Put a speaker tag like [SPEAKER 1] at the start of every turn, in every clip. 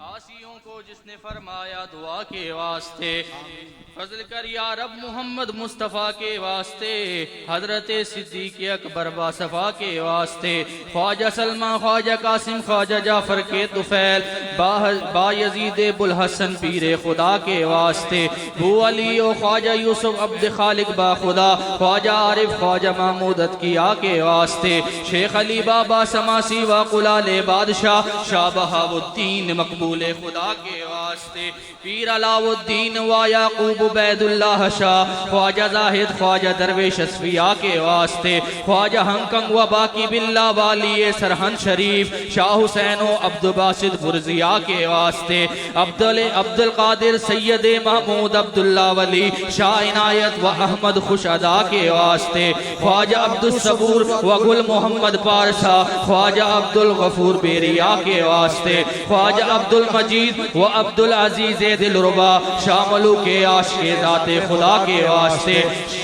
[SPEAKER 1] आसियों को जिसने फरमाया दुआ के वास्ते, फजल कर या रब मोहम्मद मुस्तफ़ा के वास्ते, हजरत सिद्दीक़ अकबर बासफ़ा के वास्ते, ख्वाजा सलमा, ख्वाजा कासिम, ख्वाजा जाफर के तुफैल, बायजीद बुल हसन पीरे खुदा के वास्ते, बू अली ओ ख्वाजा यूसुफ अब्द खालिक बा खुदा, ख्वाजा आरिफ ख्वाजा महमूदत किया के वास्ते, शेख अली बाबा समासी व कुलाले बादशाह, शाह बहाउद्दीन मकबूले खुदा के वास्ते, पीर अलाउद्दीन व याकूब बैदुल्लाह शाह, ख्वाजा जाहिद ख्वाजा दरवेश असफिया के वास्ते, ख्वाजा हंकंग व बाकी बिल्ला वाली सरहन शरीफ, शाह हुसैन व अब्दुल बासित बुरजिया के वास्ते, अब्दुल कादिर सैयद महमूद अब्दुल्ला वली, शाह इनायत व अहमद खुशअदा के वास्ते, ख्वाजा अब्दुल सबूर व गुल मोहम्मद पारसा, ख्वाजा अब्दुल गफूर बेरिया के वास्ते, ख्वाजा अब्दुल मजीद व अब्दुल अजीज दिलरुबा, शाह मलूक आशिक़ ज़ाते खुदा के वास्ते,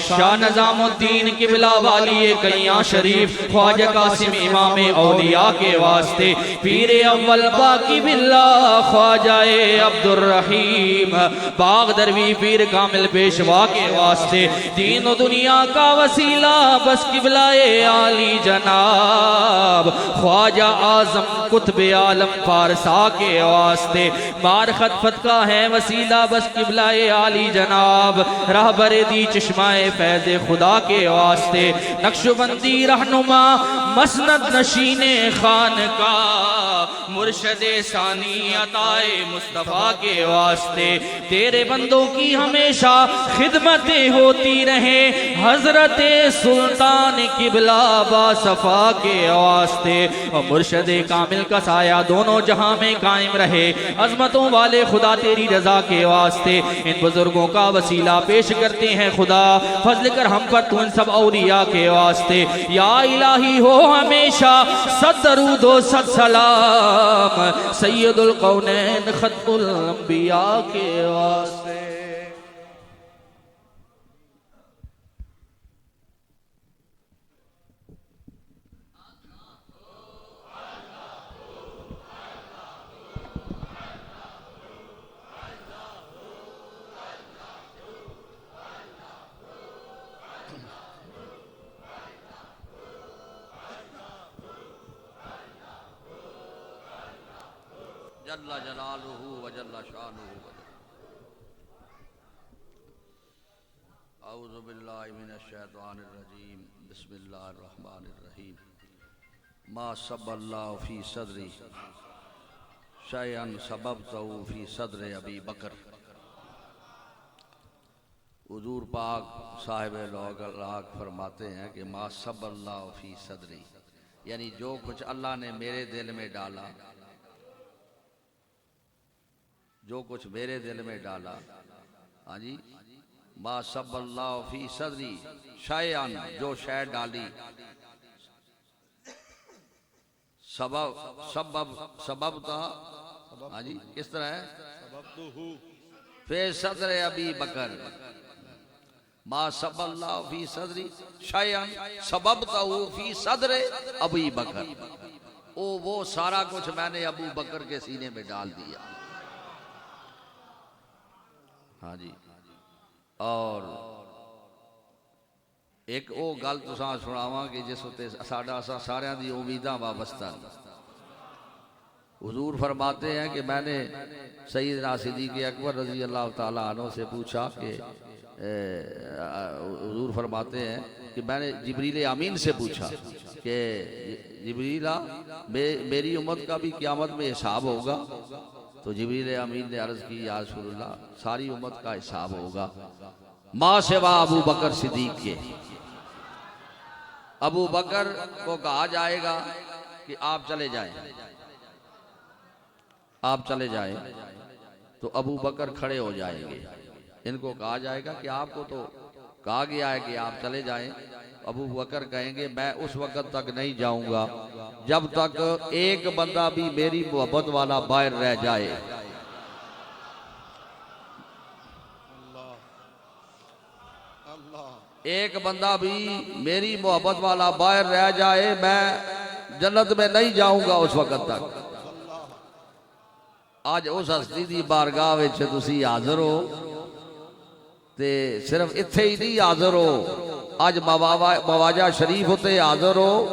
[SPEAKER 1] शाह निज़ामुद्दीन किबला वाली कैया शरीफ, ख्वाजा कासिम इमाम औलिया के वास्ते, पीर अव्वल बाकी बिल्ला ख्वाजा अब्दुल रहीम बाग दरवी पीर कामिल पेशवा के वास्ते, दीन दुनिया का वसीला बस किबलाए आली जनाब, ख्वाजा आजम कुतुब आलम फारसा के वास्ते, मारखत फतका है वसीला बस किबलाए आली जनाब, रहबर दी चश्माए फैज़ खुदा के वास्ते, नक्शबंदी रहनुमा मसनद नशीने खान का, मुर्शदे सानी अताए मुस्तफ़ा के वास्ते, तेरे बंदों की हमेशा खिदमतें होती रहे, हजरत सुल्तान किबला बासफ़ा के वास्ते, और मुर्शदे कामिल का साया दोनों जहां में कायम रहे, अजमतों वाले खुदा तेरी रजा के वास्ते, इन बुजुर्गों का वसीला पेश करते हैं खुदा, फजल कर हम पर तू इन सब औलिया के वास्ते, या इलाही हो हमेशा सद दरूद व सद सलाम, सैयदुल कौनैन खत्मुल अंबिया के वास्ते। जल्ला जलालुहु व जल्ला शानुहु। औज़ु बिल्लाहि मिनश शैतानिर रजीम, बिस्मिल्लाहिर रहमानिर रहीम। मा सब्बल्लाहु फी सदरी शयअन सबबतहु फी सदर अबी बकर। हुजूर पाक साहिब लाग फरमाते हैं कि मा सब्बल्लाहु फी सदरी, यानी जो कुछ अल्लाह ने मेरे दिल में डाला, जो कुछ मेरे दिल में डाला, हाँ जी, मा सब्बल्लाहु फी सदरी शयअन, जो शय डाली, सबब था, हाँ जी, किस तरह है, फी सदर अबी बकर, मा सब्बल्लाहु फी सदरी शयअन सबबतहु फी सदर अबी बकर, वो सारा कुछ मैंने अबू बकर के सीने में डाल दिया। हाँ जी, और एक वो गल तुसां सुनावां कि जिस उत्ते साडा सारियां दी उम्मीदां वाबस्ता। हुजूर फरमाते हैं कि मैंने सैयदना सिद्दीक़ अकबर रज़ी अल्लाह ताला अन्हु से पूछा कि हुजूर फरमाते हैं कि मैंने जिब्रील अमीन से पूछा कि जिब्रीला मेरी उम्मत का भी क़यामत में हिसाब होगा? तो जिब्रील अमीन ने अर्ज की, या रसूलल्लाह, सारी उम्मत का हिसाब होगा माँ सिवा अबू बकर सिद्दीक़ के। अबू बकर को कहा जाएगा कि आप चले जाएं, आप चले जाएं, तो अबू बकर खड़े हो जाएंगे। इनको कहा जाएगा कि आपको तो कहा गया है कि आप चले जाएं। अबू बकर कहेंगे मैं उस वक़्त तक नहीं जाऊंगा जब तक एक बंदा भी मेरी मोहब्बत वाला बाहर रह जाए। एक बंदा भी मेरी मोहब्बत वाला बाहर रह जाए, मैं
[SPEAKER 2] जन्नत में नहीं जाऊंगा उस वक्त तक। आज उस हस्ती दी बारगाह विच तुसी हाज़र हो ते सिर्फ इत्थे ही नहीं हाज़र हो, अज मवाजा शरीफ उत्ते हाज़र हो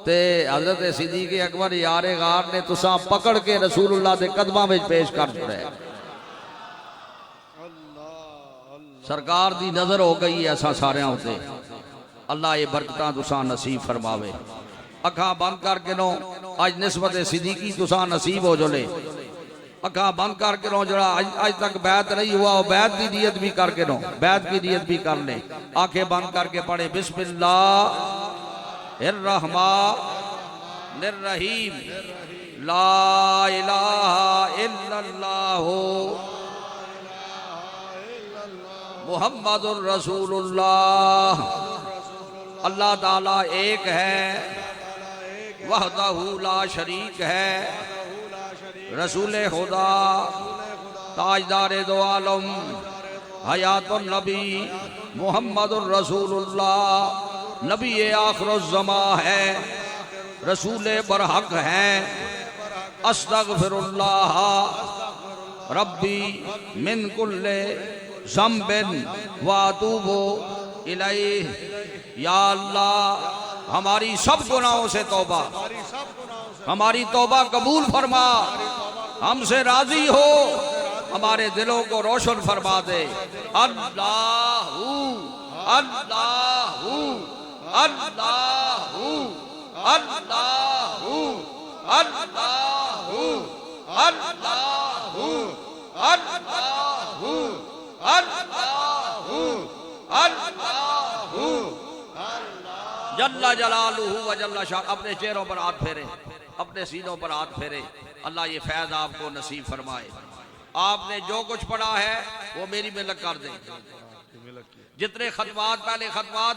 [SPEAKER 2] ते हज़रत सिद्दीक़ अकबर यारे गार ने तुसा पकड़ के रसूलुल्लाह दे कदमां विच पेश कर छड़िया। सरकार दी नजर हो गई है असा सारियां उत्ते। अल्लाह ये बरकतां तुसा नसीब फरमावे। अखा बंद करके नो अज निस्बत सिद्दीकी तुसा नसीब हो जोले। अखा बंद करके नो जरा आज तक बैत नहीं हुआ वो बैत की नियत भी करके नो, बैत की नियत भी कर ले। आंखें बंद करके पढ़े बिस्मिल्लाहिर्रहमानिर्रहीम ला इलाहा इल्लल्लाहु मुहम्मदुर रसूलुल्लाह। अल्लाह ताला एक है, वहदहू ला शरीक है, रसूले खुदा ताजदारे दो आलम हयातुन नबी मुहम्मदुर रसूलुल्लाह। नबी आखिरुज़्ज़मा है, रसूले बरहक हैं। अस्तगफिरुल्लाह रब्बी मिन कुल्ले ज़म्बिन व अतूबु इलैह। या अल्लाह हमारी सब गुनाहों से तौबा, हमारी तौबा कबूल फरमा, हमसे राजी हो, हमारे दिलों को रोशन फरमा दे। अल्लाहू अल्लाहू अल्लाहू अल्लाहू अल्लाहू अल्लाहू अल्लाहू अल्लाहू अल्लाहू जल्ला जलालुहु व जल्ला शान। अपने चेहरों पर हाथ फेरे, अपने सीनों पर हाथ फेरे। अल्लाह ये फैज आपको नसीब फरमाए। आपने जो कुछ पढ़ा है वो मेरी मिलक कर दे। जितने खतवात पहले खतवात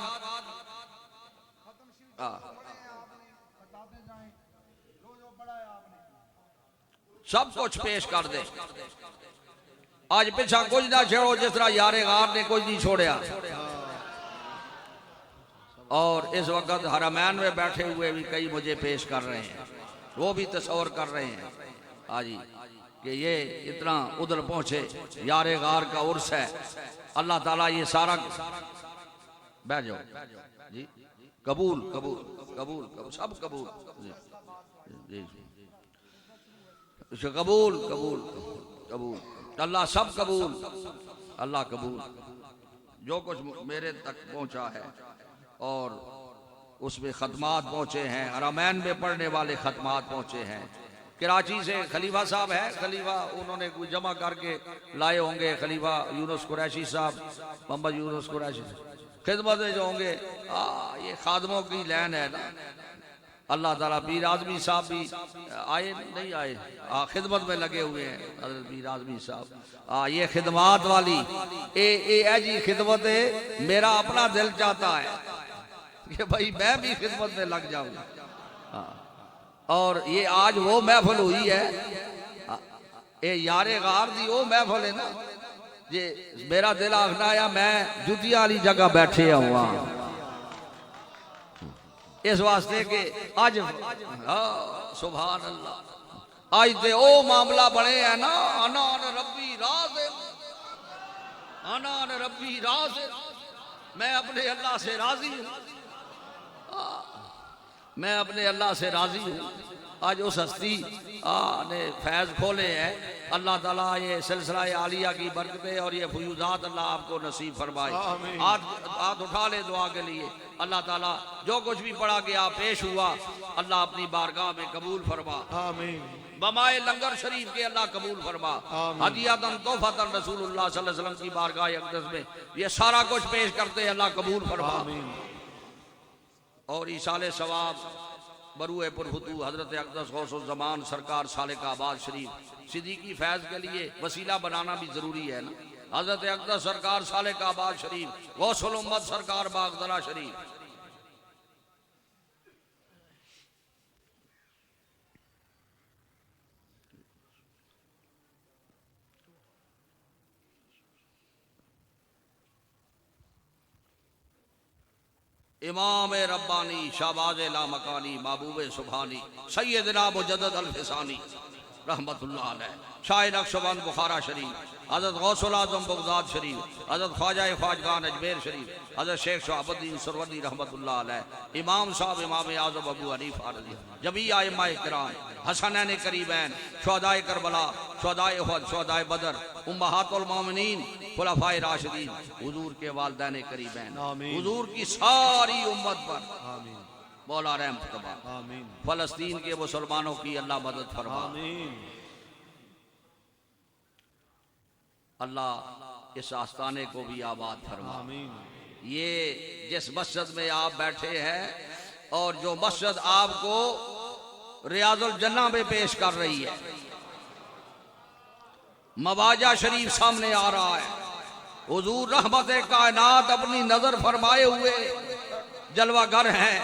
[SPEAKER 2] सब कुछ पेश कर दे। आज पिछा कुछ ना छोड़ो, जिस तरह यारे गार ने कुछ नहीं छोड़िया। और इस वक्त हरमैन में बैठे हुए भी कई मुझे पेश कर रहे हैं, वो भी तस्वर कर रहे हैं हाजी कि ये इतना उधर पहुंचे, यारे गार का उर्स है। अल्लाह ताला ये सारा बैठ जाओ जी, कबूल कबूल कबूल कबूल सब कबूल जी जी कबूल कबूल कबूल अल्लाह सब कबूल, अल्लाह कबूल। जो कुछ मेरे तक पहुंचा है और उसमें खतमात पहुंचे हैं, हरमैन में पढ़ने वाले खतमात पहुंचे हैं। कराची से खलीफा साहब है, खलीफा उन्होंने कुछ जमा करके लाए होंगे। खलीफा यूनुस कुरैशी साहब, मोहम्मद यूनुस कुरैशी खिदमत में जो होंगे। ये खादमों की लैन है ना। अल्लाह ताला पीर आजमी साहब भी आए नहीं आए, खिदमत में लगे हुए हैं हज़रत पीर आजमी साहब। ये खिदमत वाली ए जी खिदमत है। मेरा अपना दिल चाहता है कि भाई मैं भी खिदमत में लग जाऊं। और ये आज वो महफिल हुई है, ये यारे गार दी वो महफिल है ना, ये मेरा दिल आखना या मैं जुतिया वाली जगह बैठे हुआ इस वास्ते के आज सुभान अल्लाह आज ते ओ मामला बने है ना। अनान रब्बी राज, अनान रब्बी राज, मैं अपने अल्लाह से राजी हूँ, मैं अपने अल्लाह से राजी हूँ। आज उस हस्ती ने फैज़ खोले हैं। अल्लाह ताला ये सिलसिला आलिया की बरकतें और ये फयूज़ात अल्लाह आपको नसीब फरमाए। हाथ उठा ले दुआ के लिए। अल्लाह ताला जो कुछ भी पढ़ा गया पेश हुआ अल्लाह अपनी बारगाह में कबूल फरमा। बमाए लंगर शरीफ के अल्लाह कबूल फरमा। हदियतन तोहफतन रसूलुल्लाह सल्लल्लाहु अलैहि वसल्लम की बारगाह अक़दस में ये सारा कुछ पेश करते अल्लाह कबूल फरमा। और ईसाले सवाब बरूए पुरफुतू हजरत अक़दस गौसुल ज़मान सरकार सालिक आबाद शरीफ सिद्दीकी फैज़ के लिए वसीला बनाना भी जरूरी है ना। हजरत अक़दस सरकार सालिक आबाद शरीफ गौसुल उम्मत सरकार बागदरा शरीफ इमाम रब्बानी शाहबाज लामकानी महबूब सुभानी सैयदना मुजद्दद अल फिसानी रहमतुल्लाह अलैह शाह नक्शबंद बुखारा शरीफ हज़रत गौसुल आज़म बगदाद शरीफ हज़रत ख्वाजा ख्वाजगान अजमेर शरीफ हज़रत शेख शहाबुद्दीन सुरवदी रहमतुल्लाह अलैह इमाम साहब इमाम आज़म अबू हनीफा रज़ी जमी आइम्माए किराम हसनैन करीमैन शुहदाए करबला शुहदाए उहद शुहदाए बदर उम्महातुल मोमिनीन खुलफाए राशिदीन हुजूर के वालिदैन करीमैन हुजूर की सारी उम्मत पर मौला रहम फरमा। फलस्तीन के मुसलमानों की अल्लाह मदद फरमा। अल्लाह इस आस्थाने को भी आबाद फरमा। ये जिस मस्जिद में आप बैठे हैं और जो मस्जिद आपको रियाजुल जन्ना में पेश कर रही है, मवाजा शरीफ सामने आ रहा है, हुजूर रहमत कायनात अपनी नजर फरमाए हुए जलवा घर हैं।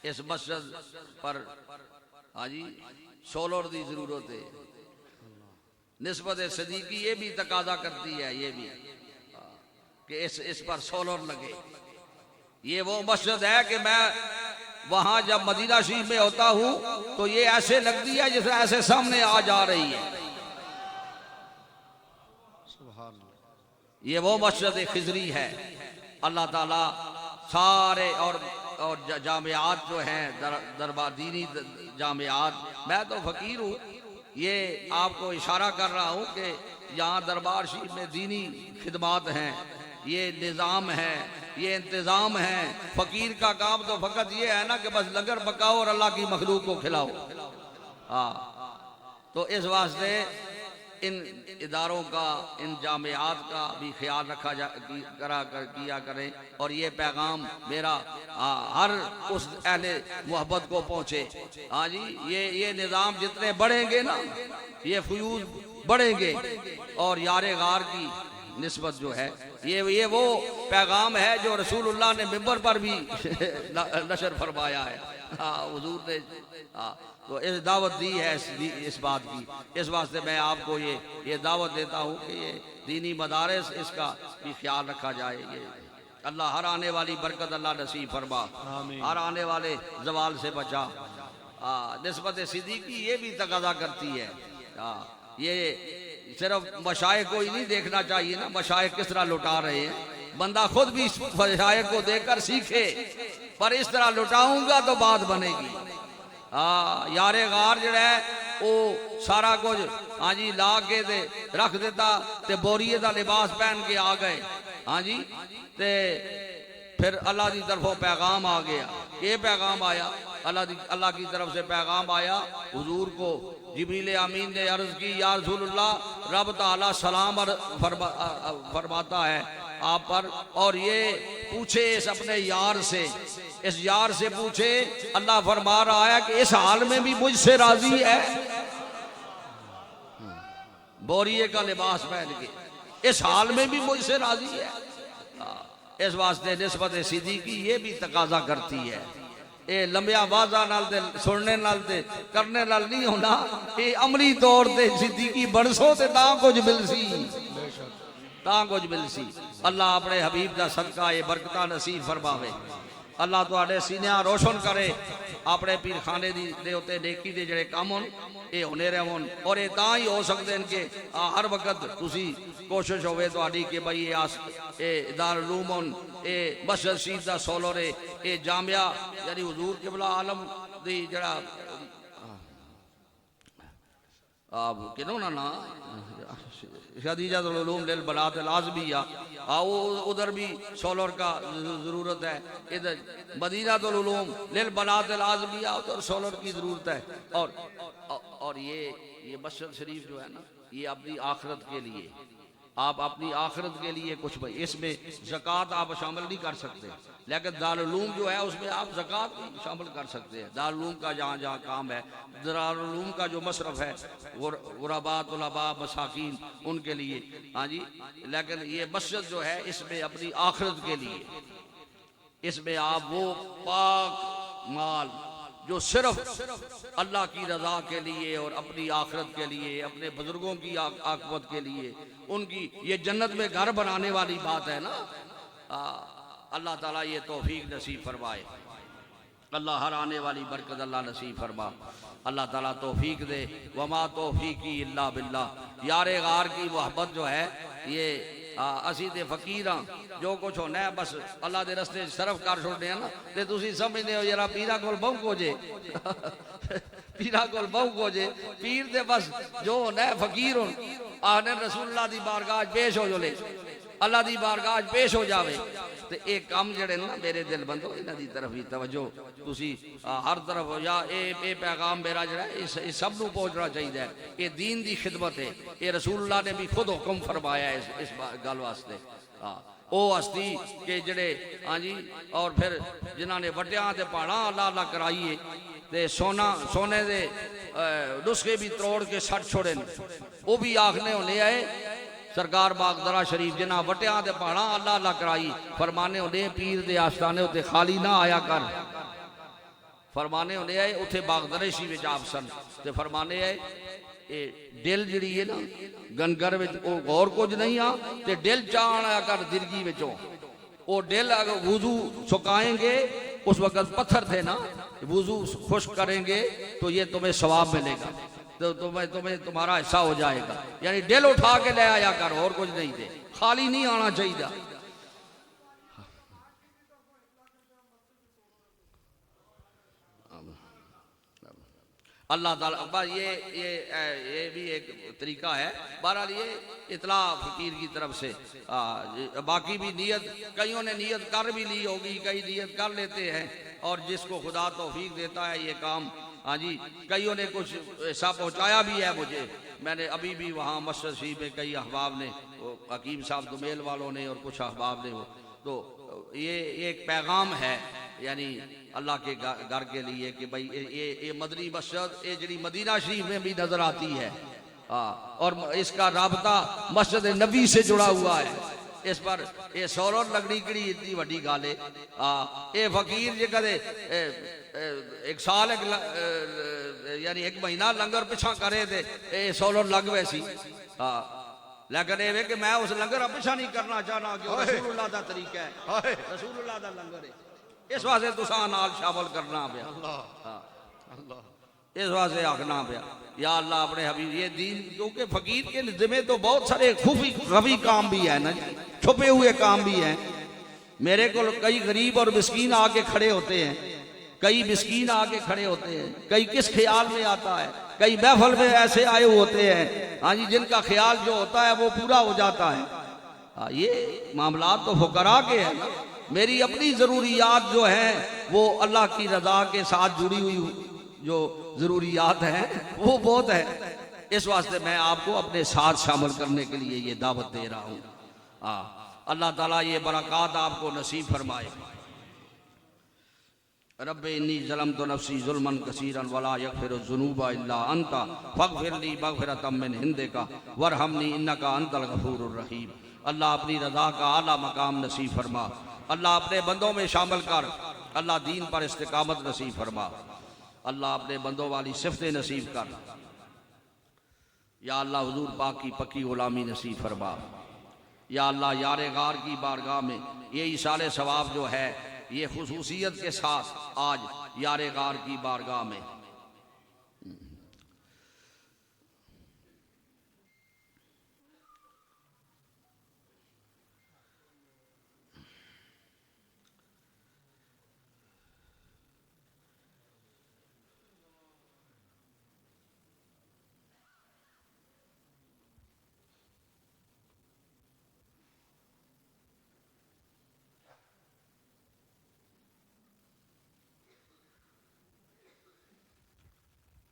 [SPEAKER 2] इस मस्जिद पर हाजी सोलर की जरूरत है। निस्बत सदीकी ये भी तकाजा करती है ये भी कि इस पर सोलर लगे। ये वो मस्जिद है कि मैं वहां जब मदीना शरीफ में होता हूं तो ये ऐसे लगती है जैसे ऐसे सामने आ जा रही है। ये वो मस्जिद खिजरी है। अल्लाह ताला सारे और जामियात जो हैं दरबार दीनी जामियात, मैं तो फकीर हूँ, ये आपको इशारा कर रहा हूँ कि यहाँ दरबार शरीफ में दीनी खिदमात हैं, ये निज़ाम है, ये इंतज़ाम है। फ़कीर का काम तो फ़कत ये है ना कि बस लंगर पकाओ और अल्लाह की मखलूक को खिलाओ। हाँ, तो इस वास्ते इन इदारों का, इन जामियात का भी ख्याल रखा किया करें और ये पैगाम मेरा हर उस अहले मोहब्बत को पहुँचे। हाँ जी, ये निज़ाम जितने बढ़ेंगे ना, ये फ्यूज बढ़ेंगे और यारे गार की निस्बत जो है ये वो पैगाम है जो रसूलुल्लाह ने मिंबर पर भी नशर फरमाया है। हाँ, हुजूर ने तो इस दावत दी है इस बात की। इस वास्ते मैं आपको ये दावत देता हूँ कि ये दीनी मदारस इसका भी ख्याल रखा जाए। ये अल्लाह हर आने वाली बरकत अल्लाह नसीब फरमा, हर आने वाले जवाल से बचा। निस्बत सिद्दीकी ये भी तकाजा करती है। ये सिर्फ मशाइख को ही नहीं देखना चाहिए ना, मशाइख किस तरह लुटा रहे हैं, बंदा खुद भी मशाइख को देखकर सीखे, पर इस तरह लुटाऊंगा तो बात बनेगी। यारे गार जड़ा है वो सारा कुछ हाँ जी ला के दे रख देता ते बोरीए का लिबास पहन के आ गए। हाँ जी, ते फिर अल्लाह की तरफों पैगाम आ गया। ये पैगाम आया अल्लाह की तरफ से पैगाम आया। हुजूर को जिब्रील अमीन ने अर्ज की, या रसूलुल्लाह, रब ताला सलाम फरमाता है आप पर, और ये पूछे इस अपने यार से, इस यार से पूछे, अल्लाह फरमा रहा है कि इस हाल में भी मुझसे राजी है, बोरिए का लिबास पहन के, इस हाल में भी मुझसे राजी है। इस वास्ते निस्बत सिद्दीकी ये भी तकाजा करती है। ये लंबिया वाजा नाल दे सुनने नाल दे करने नाल नहीं होना, ये अमली तौर ते सिद्दीकी बरसो ते ना कुछ मिलसी, ता कुछ मिलसी। अल्लाह अपने हबीब का सदका ये बरकत नसीब फरमावे। अल्लाह तुहाडे सीनिया रोशन करे, अपने पीर खाने दी दे उत्ते नेकी दे जिहड़े काम होन ये होने रहन, और ये तां ही हो सकते हैं कि हर वक्त तुसी कोशिश होवे तुहाडी कि भाई ये दारुल उलूम होन, ये मस्जिद शरीफ दा सोलर है, ये जामिया यानी हुजूर किबला आलम दी जड़ा आप किनो ना खदीजतुल उलूम लिल बनात लाज़मिया, उधर भी सोलर का जरूरत है। इधर मदीनातुल उलूम लिल बनात लाज़मिया, उधर सोलर की जरूरत है। और ये मस्जिद शरीफ जो है ना, ये अपनी आखिरत के लिए, आप अपनी आखिरत के लिए कुछ भाई इसमें ज़कात आप शामिल नहीं कर सकते, लेकिन दारुल उलूम जो है उसमें आप ज़कात भी शामिल कर सकते हैं। दारुल उलूम का जहाँ जहाँ काम है, दारुल उलूम का जो मसरफ है गुरबा तुलबा मसाकीन उनके लिए, हाँ जी, लेकिन ये मस्जिद जो है इसमें अपनी आखिरत के लिए, इसमें आप वो पाक माल जो सिर्फ अल्लाह की रजा के लिए और अपनी आखिरत के लिए, अपने बुजुर्गों की आकबत के लिए, उनकी ये जन्नत में घर बनाने वाली बात है ना। अल्लाह ताला ये तौफीक नसीब फरमाए। अल्लाह हर आने वाली बरकत अल्लाह नसीब फरमा। अल्लाह ताला तौफीक दे। वमा तौफीकी इल्ला बिल्लाह। यारे गार की मोहब्बत जो है ये असी ते फकीर हाँ, जो कुछ होना है बस अल्लाह के रस्ते सरफ कर छोड़ने हैं ना। तो तुसी समझते हो जरा पीरा कोल बहु को जे पीरा कोल बहु को जे पीर दे बस जो होना है फकीर हो आने रसूलुल्लाह दी बारगाह पेश हो जोले अल्लाह दी बारगाह पेश हो जावे। तो एक काम जड़े ना मेरे दिल बंदो इन्हां दी तरफ ही तवज्जो तुसी हर तरफ या ए पैगाम मेरा जड़ा इस सब नूं पहुंचना चाहिए। ये दीन दी खिदमत है। ये रसूलुल्लाह ने भी खुद हुक्म फरमाया इस गल वास्ते। ओ हस्ती के जड़े हाँ जी और फिर जिन्हां ने वड्डियां ते पहाड़ां अल्लाह अल्लाह कराइए ते सोने दे नुस्खे भी तोड़ के सट छोड़े वो भी आखने होने आए सरकार बागदरा शरीफ जिन्हें वटिया के पहाड़ा अल्लाह अल्लाह कराई फरमाने होंगे पीर के आस्थाने उत्ते खाली ना आया कर। फरमाने होंगे आए उत्थे बागदरे शी आप सन ते फरमाने आए ये दिल जी है ना गनगर गौर कुछ नहीं आ ते दिल चाह आया कर दिलगी विचों वो दिल अगर वुजू सुखाएंगे उस वक्त पत्थर थे ना वुजू खुश करेंगे तो ये तुम्हें सवाब मिलेगा तो तुम्हें तुम्हारा हिस्सा हो जाएगा। यानी दिल उठा के ले आया कर और कुछ नहीं दे खाली नहीं आना चाहिए। अल्लाह ताला बस ये भी एक तरीका है। बहरहाल ये इतला फकीर की तरफ से बाकी भी नियत कईयों ने नियत कर भी ली होगी कई नियत कर लेते हैं और जिसको खुदा तौफीक देता है ये काम हाँ जी कईयों ने कुछ ऐसा पहुँचाया भी है मुझे। मैंने अभी भी वहाँ मस्जिद शरीफ में कई अहबाब ने हकीम साहब दुमेल वालों ने और कुछ अहबाब ने तो ये एक पैगाम है यानी अल्लाह के घर के लिए कि भाई ये मदनी मस्जिद ये जी मदीना शरीफ में भी नजर आती है और इसका राबता मस्जिद नबी से जुड़ा हुआ है। इस पर ये सोलर लगनी कड़ी इतनी वड्डी गल है। ये फकीर जे कदे एक साल यानी एक महीना लंगर पिछा करे थे ये सोलर लग वैसी लेकिन ये कि मैं उस लंगर पिछा नहीं करना चाहना कि रसूलुल्लाह दा तरीका है रसूलुल्लाह दा लंगर है। इस वास्ते तुसा नाल शामिल करना पिया इस वास्ते आखना पिया या अल्लाह अपने हबीब ये दीन क्योंकि फकीर के जिम्मे तो बहुत सारे खुफी काम भी है ना छुपे हुए काम भी हैं। मेरे को कई गरीब और मिस्कीन आके खड़े होते हैं कई मिस्कीन आके खड़े होते हैं कई किस ख्याल में आता है कई महफल में ऐसे आए होते हैं हाँ जी जिनका ख्याल जो होता है वो पूरा हो जाता है। ये मामला तो फुकरा के है ना। मेरी अपनी ज़रूरियात जो है वो अल्लाह की रज़ा के साथ जुड़ी हुई जो ज़रूरियात हैं वो बहुत है। इस वास्ते मैं आपको अपने साथ शामिल करने के लिए ये दावत दे रहा हूँ। अल्लाह ताला ये बरक़ात आपको नसीब फरमाए। रब्बे इन्नी ज़लमतु नफ्सी ज़ुल्मन कसीरन वला यग़फ़िरुज़्ज़ुनूबा इल्ला अंता फ़ग़फ़िरली मग़फ़िरतम मिन इंदिका वरहमनी इन्नका अंतल गफ़ूरुर रहीम। अल्लाह अपनी रज़ा का आला मकाम नसीब फरमा। अल्लाह अपने बंदों में शामिल कर। अल्लाह दीन पर इस्तिकामत नसीब फरमा। अल्लाह अपने बंदों वाली सिफ़तें नसीब कर। या अल्लाह हुज़ूर पाक की पक्की गुलामी नसीब फरमा। या अल्लाह यारे गार की बारगाह में ये इशारे सवाब जो है ये खुसूसियत के साथ आज यारे गार की बारगाह में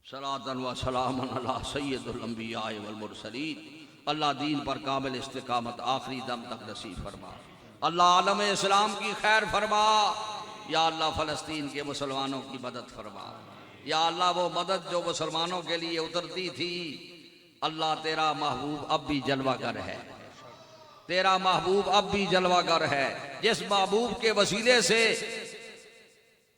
[SPEAKER 2] सलातन व सलामन अला सय्यदुल अंबिया वल मुरसलीन। अल्लाह दीन पर कामिल इस्तिकामत आखिरी दम तक नसीब फरमा। अल्लाह आलम इस्लाम की खैर फरमा। या अल्लाह फ़लस्तीन के मुसलमानों की मदद फरमा। या अल्लाह वो मदद जो मुसलमानों के लिए उतरती थी अल्लाह तेरा महबूब अब भी जलवागर है। तेरा महबूब अब भी जलवागर है। जिस महबूब के वसीले से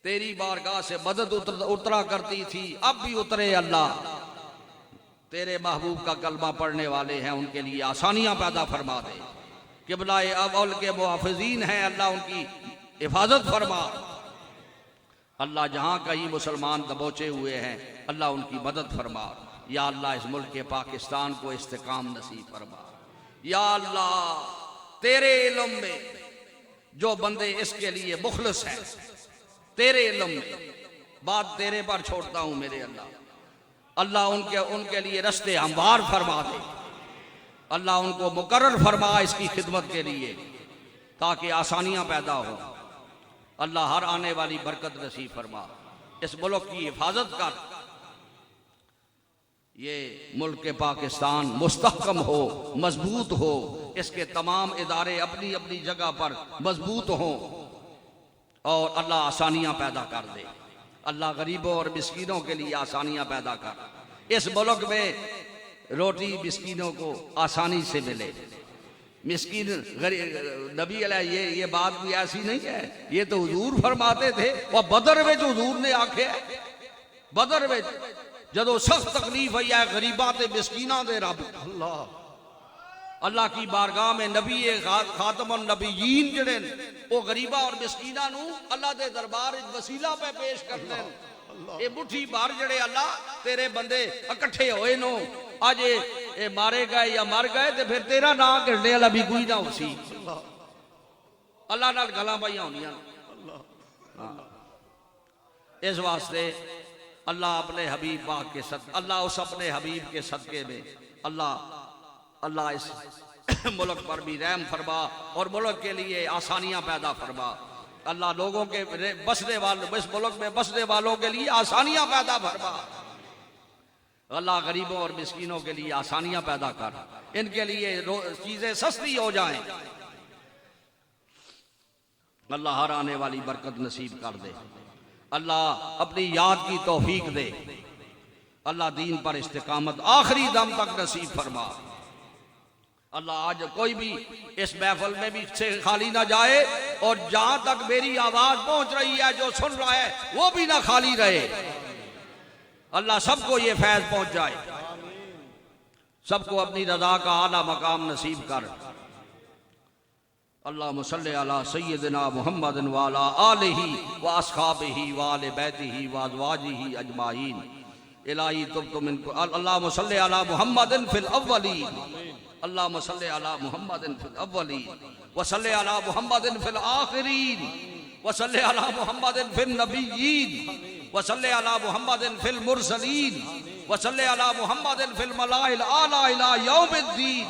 [SPEAKER 2] तेरी बारगाह से मदद उतरा करती थी अब भी उतरे। अल्लाह तेरे महबूब का कलमा पढ़ने वाले हैं उनके लिए आसानियां पैदा फरमा दे। किबला अव्वल के मुहाफ़िज़ीन हैं अल्लाह उनकी हिफाजत फरमा। अल्लाह जहाँ कहीं मुसलमान दबोचे हुए हैं अल्लाह उनकी मदद फरमा। या अल्लाह इस मुल्क के पाकिस्तान को इस्तेकाम नसीब फरमा। या अल्लाह तेरे इल्म में जो बंदे इसके लिए मुखलिस हैं, तेरे इल्म में, बात तेरे पर छोड़ता हूँ मेरे अल्लाह। अल्लाह उनके लिए रस्ते हमवार फरमा दे। अल्लाह उनको मुकर्रर फरमा इसकी खिदमत के लिए ताकि आसानियाँ पैदा हो। अल्लाह हर आने वाली बरकत नसीब फरमा। इस मुल्क की हिफाजत कर, ये मुल्क के पाकिस्तान मुस्तहकम हो, मजबूत हो, इसके तमाम इदारे अपनी अपनी जगह पर मजबूत हों और अल्लाह आसानियाँ पैदा कर दे। अल्लाह गरीबों और मिस्कीनों के लिए आसानियाँ पैदा कर। इस मुल्क में रोटी मिस्कीनों को आसानी से मिले। मिस्कीन नबी अलैहि ये बात भी ऐसी नहीं है, ये तो हुजूर फरमाते थे। वह बदर में जो हुजूर ने आखे, बदर में जदों सख्त तकलीफ आई है गरीबा ते मिस्कीना दे रब अल्लाह की बारगाह में नबी खातमुन नबीयीन जड़े वो गरीबा और मिस्कीना नू अल्लाह दे दरबार वसीला पे पेश करते हैं। ये मुट्ठी बार जड़े अल्लाह तेरे बंदे इकट्ठे होए नो आज ये मारे गए या मर गए तो फिर तेरा नाम गिरने वाला भी कोई ना उसी अल्लाह नाल गलां पाइयां होंदियां। इस वास्ते अल्लाह अपने हबीब पाक के सद अल्लाह उस अपने हबीब के सदके में अल्लाह इस मुल्क पर भी रहम फरमा और मुल्क के लिए आसानियां पैदा फरमा। अल्लाह लोगों के बसने वालों, इस मुल्क में बसने वालों के लिए आसानियां पैदा फरमा। अल्लाह गरीबों और मिस्कीनों के लिए आसानियां पैदा कर, इनके लिए चीजें सस्ती हो जाएं। अल्लाह हर आने वाली बरकत नसीब कर दे। अल्लाह अपनी याद की तौफीक दे। अल्लाह दीन पर इस्तिकामत आखिरी दम तक नसीब फरमा। अल्लाह आज कोई भी इस महफिल में भी से खाली ना जाए और जहां तक मेरी आवाज पहुंच रही है जो सुन रहा है वो भी ना खाली रहे। अल्लाह सबको ये फैज पहुंच जाए, सबको अपनी रजा का आला मकाम नसीब कर। अल्लाहुम्मा सल्ली अला सय्यिदिना मुहम्मदिन व अला आलिही व अस्हाबिही व आले बैतिही व अज़वाजिही अजमाइन। इलाही तुब्तु मिन अल्लाहुम्मा सल्ली अला मुहम्मदिन फिल अव्वलीन, अल्लाहुम्मा सल्ली अला मुहम्मदिन फिल अव्वलीन व सल्ली अला मुहम्मदिन फिल आखिरीन व सल्ली अला मुहम्मदिन फिल नबिय्यीन व सल्ली अला मुहम्मदिन फिल मुरसलीन व सल्ली अला मुहम्मदिन फिल मलाइल आला इला यौमिद्दीन।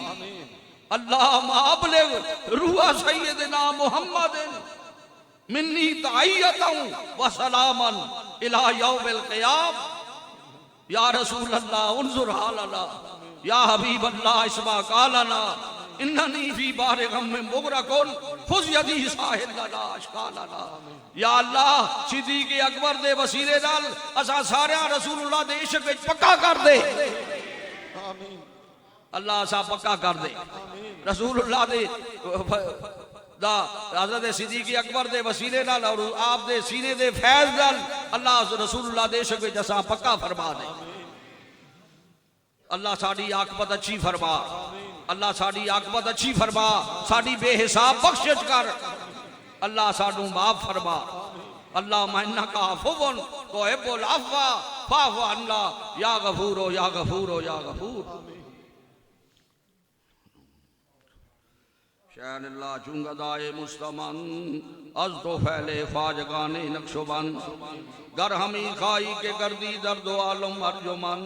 [SPEAKER 2] अल्लाहुम्मा अबलिग रूह सय्यिदिना मुहम्मदिन मिन्नी तहियतन व सलामन इला यौमिल क़ियाम। या रसूल अल्लाह उन्जुर हालना, या हबीब अल्लाह इस्मा कालना, इन्ननी फी बारे गम में मुगरकुन खुज़ यदी साहिल लना अशकालना। या अल्लाह सिद्दीक़ अकबर दे वसीले नाल असा सारे रसूलुल्लाह दे इश्क विच पक्का कर दे। आमीन। अल्लाह असा पक्का कर दे रसूलुल्लाह दे दा हज़रत सिद्दीक़ अकबर दे वसीले नाल और आप दे सीने दे फैज़ नाल अल्लाह रसूलुल्लाह दे इश्क विच असा पक्का फरमा दे। अल्लाह साड़ी आकबत अच्छी फरमा, अल्लाह साड़ी आकबत अच्छी फरमा, साड़ी बेहिसाब बख्शिश कर। अल्लाह सानू माफ फरमा। अल्लाह मन्ना का अफ़ुवन तुहिब्बुल अफ़्वा फ़अफ़ु अन्ना या गफूर या गफूर या गफूर। शानिल्लाह चुंगदाए मुस्तमन अज तो फैले फाजगाने नक्शबन गर हमी खाई के गर्दी दर्दो आलम अर्जुमन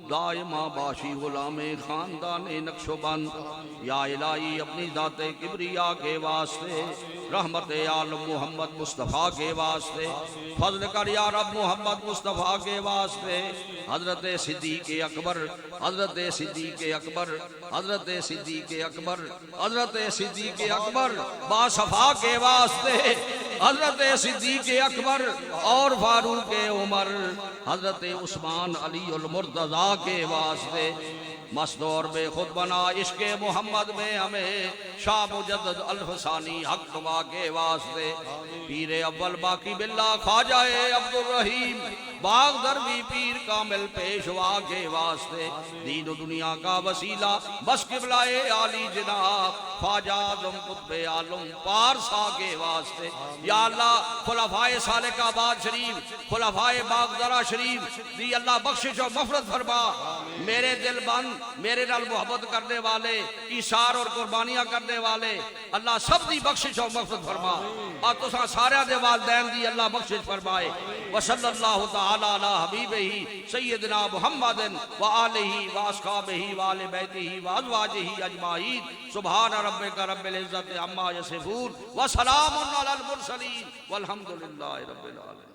[SPEAKER 2] दायमा बाशी गुलामे खानदाने नक्शबन। या इलाही अपनी दाते किबरिया के वास्ते रहमत आलम मोहम्मद मुस्तफ़ा के वास्ते फजल कर या रब मोहम्मद मुस्तफ़ा के वास्ते हजरत सिद्दीक़ अकबर, हजरत सिद्दीक़ अकबर, हजरत सिद्दीक़ अकबर, हजरत सिद्दीक़ अकबर बासफा के वास्ते हजरत सिद्दीक़ अकबर और फारूक उमर हजरत उस्मान अली उल मुर्तज़ा के वास्ते मस्तौर में खुद बना इश्क मोहम्मद में हमें शाह मुजद्दद अल हुसैनी हक वा के वास्ते पीर अव्वल बाकी बिल्ला ख्वाजाए अब्दुल रहीम बाग दरवी पीर कामिल पेशवा के वास्ते दीन दुनिया का वसीला बस किबलाए आली जनाब ख्वाजा आज़म कुतुब आलम पारसा के वास्ते या अल्लाह खुलफाए सालिकाबाद शरीफ खुलफाए बागदरा शरीफ दी अल्लाह बख्शिश और मफरत फरमा। मेरे दिल बंद मेरे नाल मोहब्बत करने वाले इशार और कुर्बानियां करने वाले अल्लाह सब दी बख्शिश और मफरत फरमा और तुसा सारे दे वालिदैन दी अल्लाह बख्शिश फरमाए। व सल्लल्लाहु तआला अला हबीबिही सय्यदना मुहम्मदिन व आलिही व अस्हाबिही व आले बैतिही व अज़वाजिही अजमाईन सुभान रब्बिका रब्बिल इज्जति अम्मा यसिफून व सलामुन अलल मुरसलीन वल्हम्दुलिल्लाहि रब्बिल आलमीन।